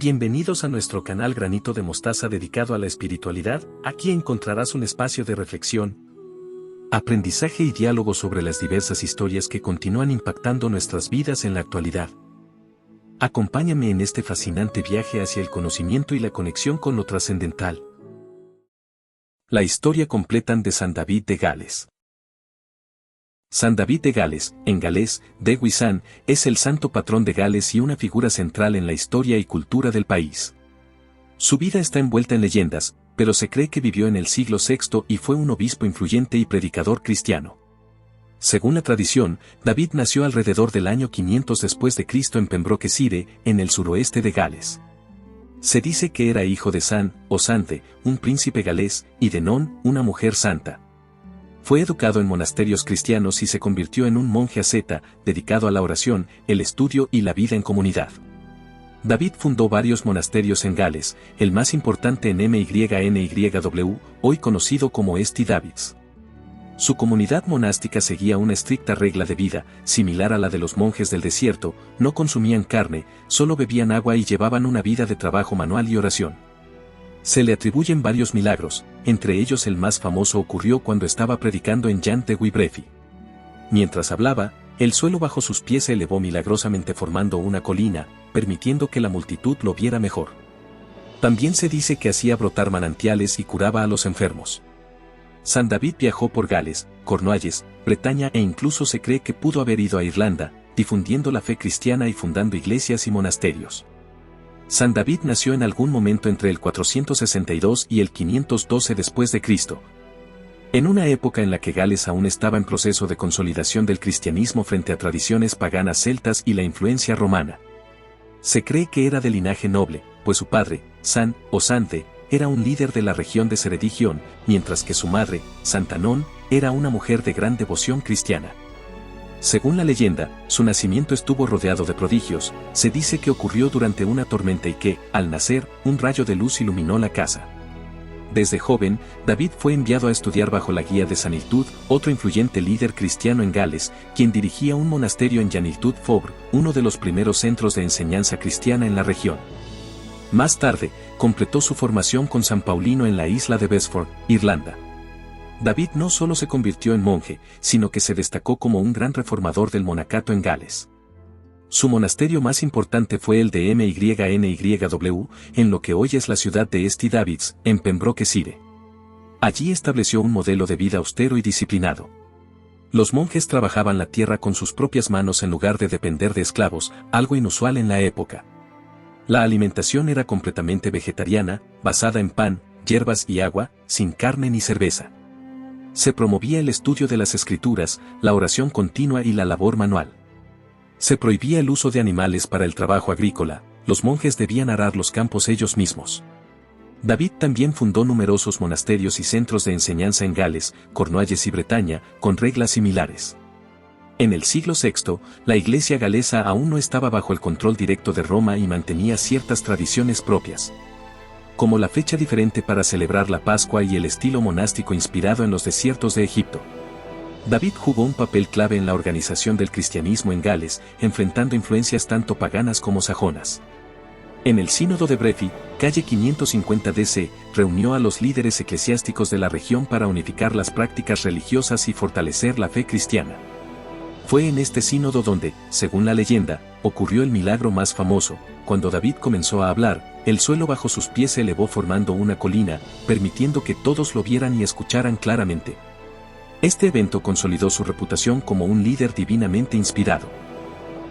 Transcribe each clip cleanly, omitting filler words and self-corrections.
Bienvenidos a nuestro canal Granito de Mostaza dedicado a la espiritualidad. Aquí encontrarás un espacio de reflexión, aprendizaje y diálogo sobre las diversas historias que continúan impactando nuestras vidas en la actualidad. Acompáñame en este fascinante viaje hacia el conocimiento y la conexión con lo trascendental. La historia completa de San David de Gales. San David de Gales, en galés, Dewi San, es el santo patrón de Gales y una figura central en la historia y cultura del país. Su vida está envuelta en leyendas, pero se cree que vivió en el siglo VI y fue un obispo influyente y predicador cristiano. Según la tradición, David nació alrededor del año 500 después de Cristo en Pembrokeshire, en el suroeste de Gales. Se dice que era hijo de San, o Sante, un príncipe galés, y de Non, una mujer santa. Fue educado en monasterios cristianos y se convirtió en un monje asceta, dedicado a la oración, el estudio y la vida en comunidad. David fundó varios monasterios en Gales, el más importante en MYNYW, hoy conocido como St. David's. Su comunidad monástica seguía una estricta regla de vida, similar a la de los monjes del desierto, no consumían carne, solo bebían agua y llevaban una vida de trabajo manual y oración. Se le atribuyen varios milagros, entre ellos el más famoso ocurrió cuando estaba predicando en Llant de Wybrefi. Mientras hablaba, el suelo bajo sus pies se elevó milagrosamente formando una colina, permitiendo que la multitud lo viera mejor. También se dice que hacía brotar manantiales y curaba a los enfermos. San David viajó por Gales, Cornualles, Bretaña e incluso se cree que pudo haber ido a Irlanda, difundiendo la fe cristiana y fundando iglesias y monasterios. San David nació en algún momento entre el 462 y el 512 después de Cristo. En una época en la que Gales aún estaba en proceso de consolidación del cristianismo frente a tradiciones paganas celtas y la influencia romana. Se cree que era de linaje noble, pues su padre, San, o Sante, era un líder de la región de Ceredigion, mientras que su madre, Santa Non, era una mujer de gran devoción cristiana. Según la leyenda, su nacimiento estuvo rodeado de prodigios, se dice que ocurrió durante una tormenta y que, al nacer, un rayo de luz iluminó la casa. Desde joven, David fue enviado a estudiar bajo la guía de San Illtud, otro influyente líder cristiano en Gales, quien dirigía un monasterio en Llaniltud Fabre, uno de los primeros centros de enseñanza cristiana en la región. Más tarde, completó su formación con San Paulino en la isla de Besford, Irlanda. David no solo se convirtió en monje, sino que se destacó como un gran reformador del monacato en Gales. Su monasterio más importante fue el de MYNYW, en lo que hoy es la ciudad de St. David's, en Pembrokeshire. Allí estableció un modelo de vida austero y disciplinado. Los monjes trabajaban la tierra con sus propias manos en lugar de depender de esclavos, algo inusual en la época. La alimentación era completamente vegetariana, basada en pan, hierbas y agua, sin carne ni cerveza. Se promovía el estudio de las escrituras, la oración continua y la labor manual. Se prohibía el uso de animales para el trabajo agrícola, los monjes debían arar los campos ellos mismos. David también fundó numerosos monasterios y centros de enseñanza en Gales, Cornualles y Bretaña, con reglas similares. En el siglo VI, la Iglesia galesa aún no estaba bajo el control directo de Roma y mantenía ciertas tradiciones propias, como la fecha diferente para celebrar la Pascua y el estilo monástico inspirado en los desiertos de Egipto. David jugó un papel clave en la organización del cristianismo en Gales, enfrentando influencias tanto paganas como sajonas. En el Sínodo de Brefi, calle 550 DC, reunió a los líderes eclesiásticos de la región para unificar las prácticas religiosas y fortalecer la fe cristiana. Fue en este sínodo donde, según la leyenda, ocurrió el milagro más famoso. Cuando David comenzó a hablar, el suelo bajo sus pies se elevó formando una colina, permitiendo que todos lo vieran y escucharan claramente. Este evento consolidó su reputación como un líder divinamente inspirado.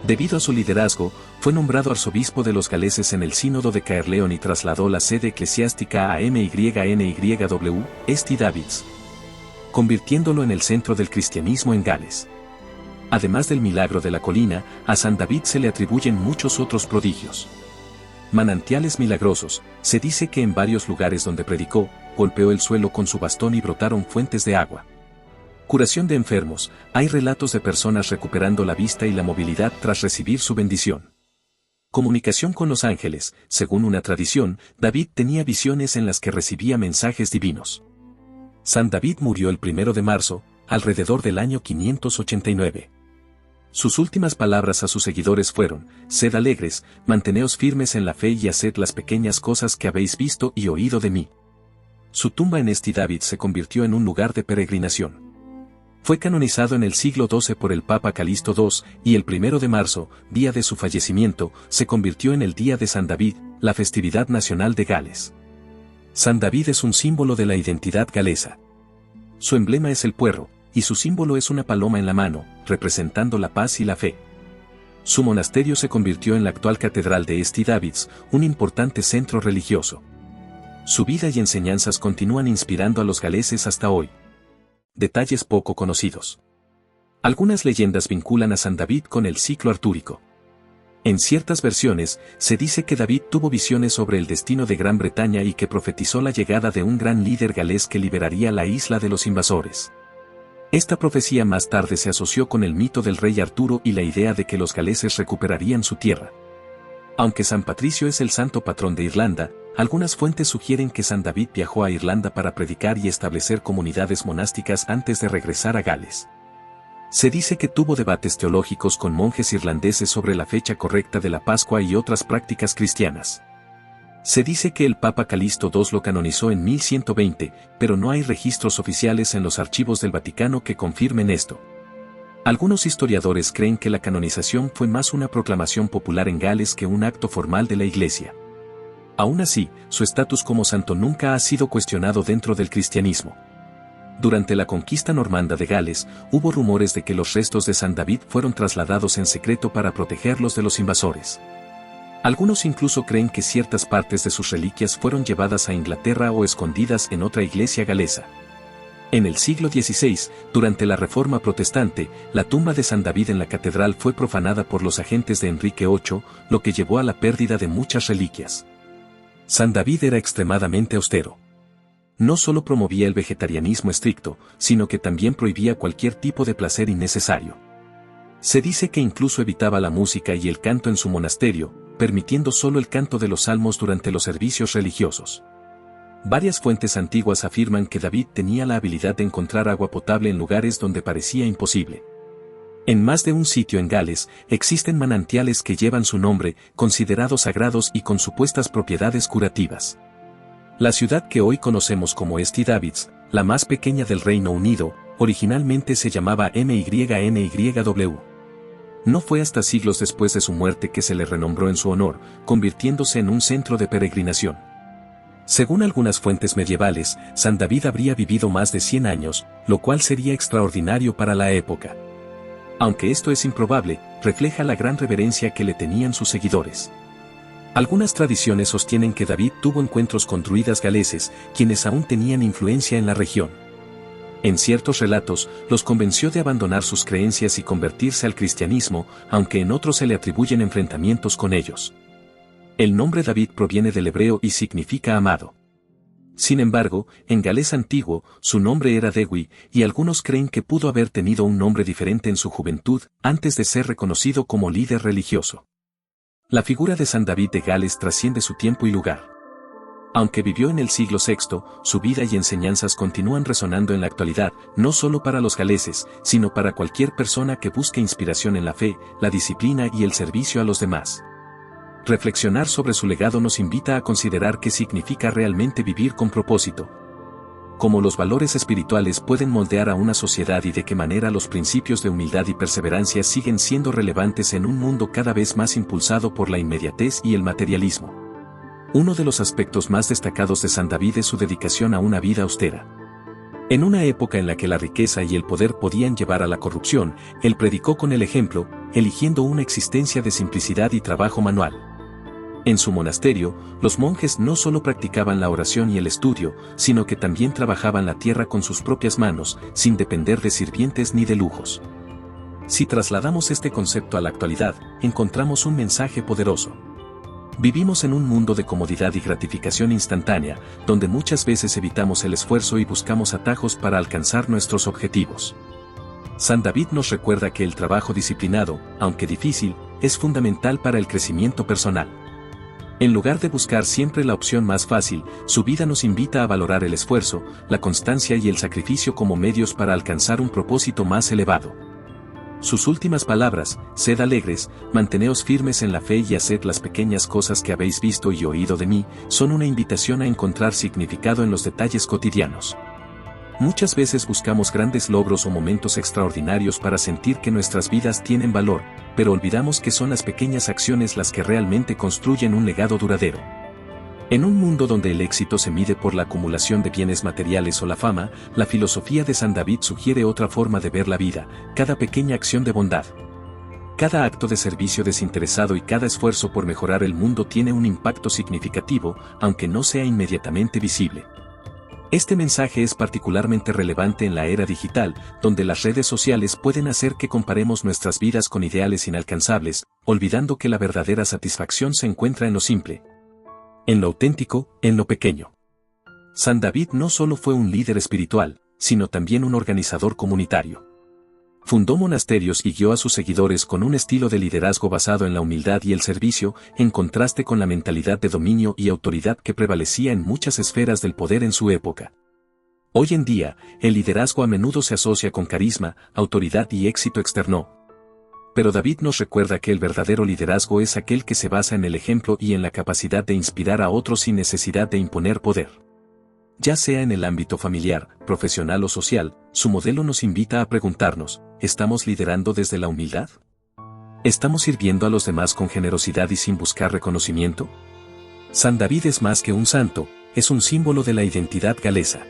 Debido a su liderazgo, fue nombrado arzobispo de los galeses en el sínodo de Caerleon y trasladó la sede eclesiástica a MYNYW, St. David's, convirtiéndolo en el centro del cristianismo en Gales. Además del milagro de la colina, a San David se le atribuyen muchos otros prodigios. Manantiales milagrosos, se dice que en varios lugares donde predicó, golpeó el suelo con su bastón y brotaron fuentes de agua. Curación de enfermos, hay relatos de personas recuperando la vista y la movilidad tras recibir su bendición. Comunicación con los ángeles, según una tradición, David tenía visiones en las que recibía mensajes divinos. San David murió el 1 de marzo, alrededor del año 589. Sus últimas palabras a sus seguidores fueron: sed alegres, manteneos firmes en la fe y haced las pequeñas cosas que habéis visto y oído de mí. Su tumba en St. David's se convirtió en un lugar de peregrinación. Fue canonizado en el siglo XII por el Papa Calixto II, y el 1 de marzo, día de su fallecimiento, se convirtió en el Día de San David, la festividad nacional de Gales. San David es un símbolo de la identidad galesa. Su emblema es el puerro, y su símbolo es una paloma en la mano, representando la paz y la fe. Su monasterio se convirtió en la actual catedral de St. David's, un importante centro religioso. Su vida y enseñanzas continúan inspirando a los galeses hasta hoy. Detalles poco conocidos. Algunas leyendas vinculan a San David con el ciclo artúrico. En ciertas versiones, se dice que David tuvo visiones sobre el destino de Gran Bretaña y que profetizó la llegada de un gran líder galés que liberaría la isla de los invasores. Esta profecía más tarde se asoció con el mito del rey Arturo y la idea de que los galeses recuperarían su tierra. Aunque San Patricio es el santo patrón de Irlanda, algunas fuentes sugieren que San David viajó a Irlanda para predicar y establecer comunidades monásticas antes de regresar a Gales. Se dice que tuvo debates teológicos con monjes irlandeses sobre la fecha correcta de la Pascua y otras prácticas cristianas. Se dice que el Papa Calixto II lo canonizó en 1120, pero no hay registros oficiales en los archivos del Vaticano que confirmen esto. Algunos historiadores creen que la canonización fue más una proclamación popular en Gales que un acto formal de la Iglesia. Aún así, su estatus como santo nunca ha sido cuestionado dentro del cristianismo. Durante la conquista normanda de Gales, hubo rumores de que los restos de San David fueron trasladados en secreto para protegerlos de los invasores. Algunos incluso creen que ciertas partes de sus reliquias fueron llevadas a Inglaterra o escondidas en otra iglesia galesa. En el siglo XVI, durante la Reforma Protestante, la tumba de San David en la catedral fue profanada por los agentes de Enrique VIII, lo que llevó a la pérdida de muchas reliquias. San David era extremadamente austero. No solo promovía el vegetarianismo estricto, sino que también prohibía cualquier tipo de placer innecesario. Se dice que incluso evitaba la música y el canto en su monasterio, permitiendo solo el canto de los salmos durante los servicios religiosos. Varias fuentes antiguas afirman que David tenía la habilidad de encontrar agua potable en lugares donde parecía imposible. En más de un sitio en Gales, existen manantiales que llevan su nombre, considerados sagrados y con supuestas propiedades curativas. La ciudad que hoy conocemos como St. David's, la más pequeña del Reino Unido, originalmente se llamaba MYNYW. No fue hasta siglos después de su muerte que se le renombró en su honor, convirtiéndose en un centro de peregrinación. Según algunas fuentes medievales, San David habría vivido más de 100 años, lo cual sería extraordinario para la época. Aunque esto es improbable, refleja la gran reverencia que le tenían sus seguidores. Algunas tradiciones sostienen que David tuvo encuentros con druidas galeses, quienes aún tenían influencia en la región. En ciertos relatos, los convenció de abandonar sus creencias y convertirse al cristianismo, aunque en otros se le atribuyen enfrentamientos con ellos. El nombre David proviene del hebreo y significa amado. Sin embargo, en galés antiguo, su nombre era Dewi, y algunos creen que pudo haber tenido un nombre diferente en su juventud, antes de ser reconocido como líder religioso. La figura de San David de Gales trasciende su tiempo y lugar. Aunque vivió en el siglo VI, su vida y enseñanzas continúan resonando en la actualidad, no solo para los galeses, sino para cualquier persona que busque inspiración en la fe, la disciplina y el servicio a los demás. Reflexionar sobre su legado nos invita a considerar qué significa realmente vivir con propósito, cómo los valores espirituales pueden moldear a una sociedad y de qué manera los principios de humildad y perseverancia siguen siendo relevantes en un mundo cada vez más impulsado por la inmediatez y el materialismo. Uno de los aspectos más destacados de San David es su dedicación a una vida austera. En una época en la que la riqueza y el poder podían llevar a la corrupción, él predicó con el ejemplo, eligiendo una existencia de simplicidad y trabajo manual. En su monasterio, los monjes no solo practicaban la oración y el estudio, sino que también trabajaban la tierra con sus propias manos, sin depender de sirvientes ni de lujos. Si trasladamos este concepto a la actualidad, encontramos un mensaje poderoso. Vivimos en un mundo de comodidad y gratificación instantánea, donde muchas veces evitamos el esfuerzo y buscamos atajos para alcanzar nuestros objetivos. San David nos recuerda que el trabajo disciplinado, aunque difícil, es fundamental para el crecimiento personal. En lugar de buscar siempre la opción más fácil, su vida nos invita a valorar el esfuerzo, la constancia y el sacrificio como medios para alcanzar un propósito más elevado. Sus últimas palabras: sed alegres, manteneos firmes en la fe y haced las pequeñas cosas que habéis visto y oído de mí, son una invitación a encontrar significado en los detalles cotidianos. Muchas veces buscamos grandes logros o momentos extraordinarios para sentir que nuestras vidas tienen valor, pero olvidamos que son las pequeñas acciones las que realmente construyen un legado duradero. En un mundo donde el éxito se mide por la acumulación de bienes materiales o la fama, la filosofía de San David sugiere otra forma de ver la vida: cada pequeña acción de bondad, cada acto de servicio desinteresado y cada esfuerzo por mejorar el mundo tiene un impacto significativo, aunque no sea inmediatamente visible. Este mensaje es particularmente relevante en la era digital, donde las redes sociales pueden hacer que comparemos nuestras vidas con ideales inalcanzables, olvidando que la verdadera satisfacción se encuentra en lo simple, en lo auténtico, en lo pequeño. San David no solo fue un líder espiritual, sino también un organizador comunitario. Fundó monasterios y guió a sus seguidores con un estilo de liderazgo basado en la humildad y el servicio, en contraste con la mentalidad de dominio y autoridad que prevalecía en muchas esferas del poder en su época. Hoy en día, el liderazgo a menudo se asocia con carisma, autoridad y éxito externo. Pero David nos recuerda que el verdadero liderazgo es aquel que se basa en el ejemplo y en la capacidad de inspirar a otros sin necesidad de imponer poder. Ya sea en el ámbito familiar, profesional o social, su modelo nos invita a preguntarnos: ¿estamos liderando desde la humildad? ¿Estamos sirviendo a los demás con generosidad y sin buscar reconocimiento? San David es más que un santo, es un símbolo de la identidad galesa.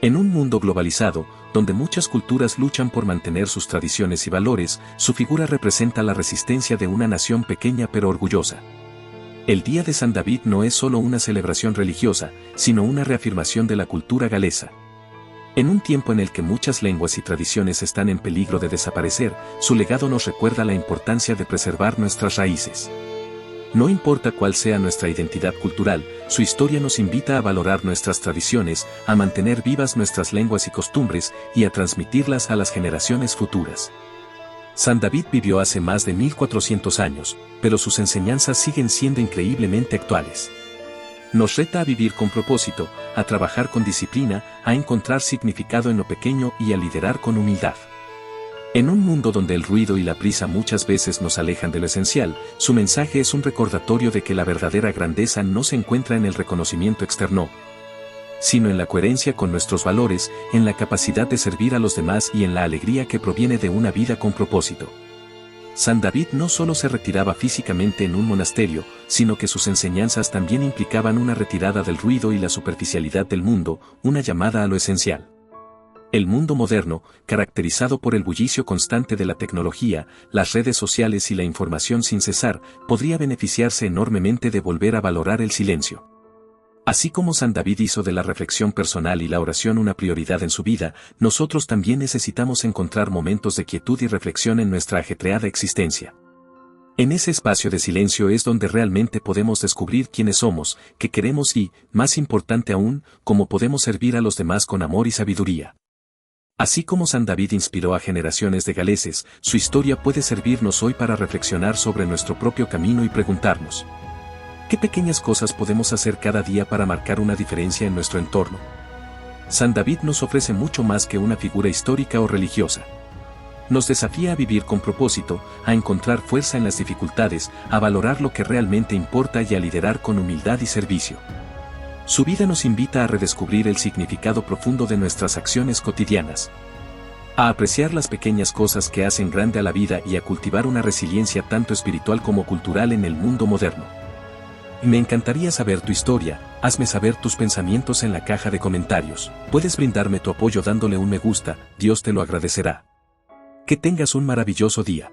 En un mundo globalizado, donde muchas culturas luchan por mantener sus tradiciones y valores, su figura representa la resistencia de una nación pequeña pero orgullosa. El Día de San David no es solo una celebración religiosa, sino una reafirmación de la cultura galesa. En un tiempo en el que muchas lenguas y tradiciones están en peligro de desaparecer, su legado nos recuerda la importancia de preservar nuestras raíces. No importa cuál sea nuestra identidad cultural, su historia nos invita a valorar nuestras tradiciones, a mantener vivas nuestras lenguas y costumbres, y a transmitirlas a las generaciones futuras. San David vivió hace más de 1400 años, pero sus enseñanzas siguen siendo increíblemente actuales. Nos reta a vivir con propósito, a trabajar con disciplina, a encontrar significado en lo pequeño y a liderar con humildad. En un mundo donde el ruido y la prisa muchas veces nos alejan de lo esencial, su mensaje es un recordatorio de que la verdadera grandeza no se encuentra en el reconocimiento externo, sino en la coherencia con nuestros valores, en la capacidad de servir a los demás y en la alegría que proviene de una vida con propósito. San David no solo se retiraba físicamente en un monasterio, sino que sus enseñanzas también implicaban una retirada del ruido y la superficialidad del mundo, una llamada a lo esencial. El mundo moderno, caracterizado por el bullicio constante de la tecnología, las redes sociales y la información sin cesar, podría beneficiarse enormemente de volver a valorar el silencio. Así como San David hizo de la reflexión personal y la oración una prioridad en su vida, nosotros también necesitamos encontrar momentos de quietud y reflexión en nuestra ajetreada existencia. En ese espacio de silencio es donde realmente podemos descubrir quiénes somos, qué queremos y, más importante aún, cómo podemos servir a los demás con amor y sabiduría. Así como San David inspiró a generaciones de galeses, su historia puede servirnos hoy para reflexionar sobre nuestro propio camino y preguntarnos: ¿qué pequeñas cosas podemos hacer cada día para marcar una diferencia en nuestro entorno? San David nos ofrece mucho más que una figura histórica o religiosa. Nos desafía a vivir con propósito, a encontrar fuerza en las dificultades, a valorar lo que realmente importa y a liderar con humildad y servicio. Su vida nos invita a redescubrir el significado profundo de nuestras acciones cotidianas, a apreciar las pequeñas cosas que hacen grande a la vida y a cultivar una resiliencia tanto espiritual como cultural en el mundo moderno. Me encantaría saber tu historia, hazme saber tus pensamientos en la caja de comentarios. Puedes brindarme tu apoyo dándole un me gusta, Dios te lo agradecerá. Que tengas un maravilloso día.